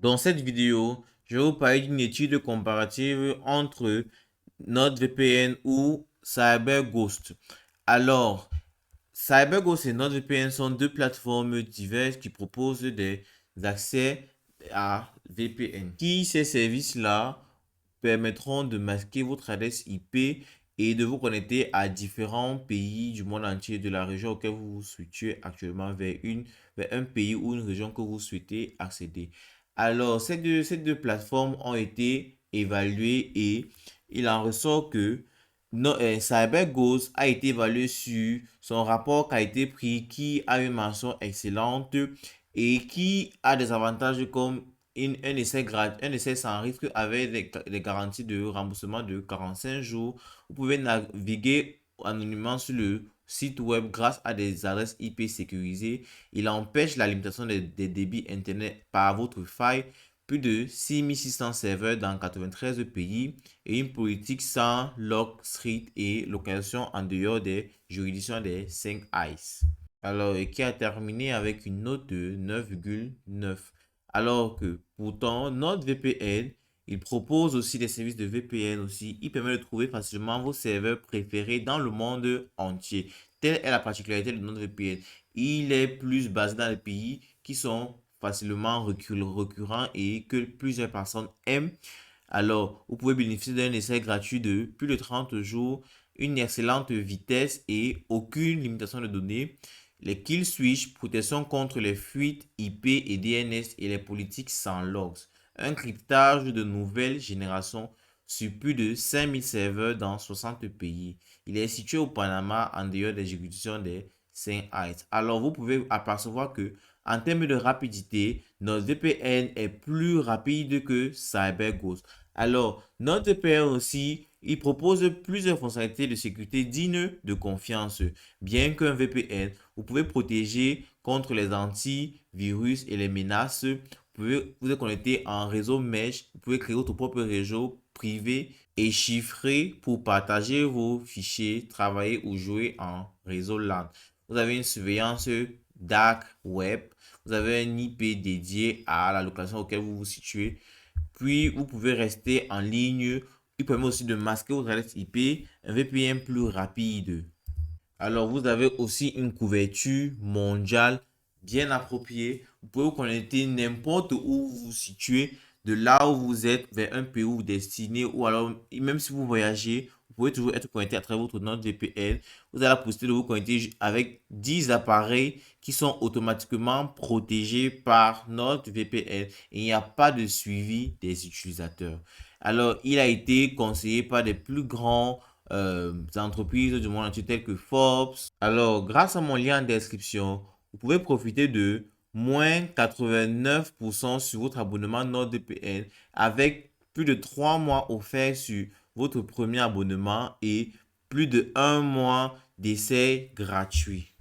Dans cette vidéo, je vais vous parler d'une étude comparative entre NordVPN ou CyberGhost. Alors, CyberGhost et NordVPN sont deux plateformes diverses qui proposent des accès à VPN. Ces services-là permettront de masquer votre adresse IP et de vous connecter à différents pays du monde entier, de la région auquel vous vous situez actuellement, vers un pays ou une région que vous souhaitez accéder. Alors, ces deux plateformes ont été évaluées et il en ressort que CyberGhost a été évalué sur son rapport qualité-prix qui a une mention excellente et qui a des avantages comme un essai sans risque avec des garanties de remboursement de 45 jours. Vous pouvez naviguer anonymement sur le site web grâce à des adresses IP sécurisées. Il empêche la limitation des débits Internet par votre faille. Plus de 6600 serveurs dans 93 pays et une politique sans lock street et localisation en dehors des juridictions des 5 ICE. Alors, et qui a terminé avec une note de 9,9. Alors que pourtant, NordVPN, il propose aussi des services de VPN aussi. Il permet de trouver facilement vos serveurs préférés dans le monde entier. Telle est la particularité de NordVPN. Il est plus basé dans les pays qui sont facilement récurrents et que plusieurs personnes aiment. Alors, vous pouvez bénéficier d'un essai gratuit de plus de 30 jours, une excellente vitesse et aucune limitation de données. Les kill switch, protection contre les fuites IP et DNS et les politiques sans logs. Un cryptage de nouvelle génération sur plus de 5000 serveurs dans 60 pays. Il est situé au Panama en dehors des juridictions des Saint-Ives. Alors, vous pouvez apercevoir que en termes de rapidité, notre VPN est plus rapide que CyberGhost. Alors, notre VPN aussi, il propose plusieurs fonctionnalités de sécurité dignes de confiance. Bien qu'un VPN, vous pouvez protéger contre les antivirus et les menaces. Vous pouvez vous connecter en réseau mesh. Vous pouvez créer votre propre réseau privé et chiffré pour partager vos fichiers, travailler ou jouer en réseau LAN. Vous avez une surveillance dark web. Vous avez un IP dédié à la location auquel vous vous situez. Puis, vous pouvez rester en ligne. Il permet aussi de masquer votre adresse IP, un VPN plus rapide. Alors, vous avez aussi une couverture mondiale bien appropriée. Vous pouvez vous connecter n'importe où vous vous situez, de là où vous êtes, vers un pays où vous destinez, ou alors, même si vous voyagez, vous pouvez toujours être connecté à travers votre NordVPN. Vous avez la possibilité de vous connecter avec 10 appareils qui sont automatiquement protégés par NordVPN et il n'y a pas de suivi des utilisateurs. Alors, il a été conseillé par des plus grands entreprises du monde entier telles que Forbes. Alors, grâce à mon lien en description, vous pouvez profiter de moins 89% sur votre abonnement NordVPN avec plus de 3 mois offerts sur votre premier abonnement et plus de 1 mois d'essai gratuit.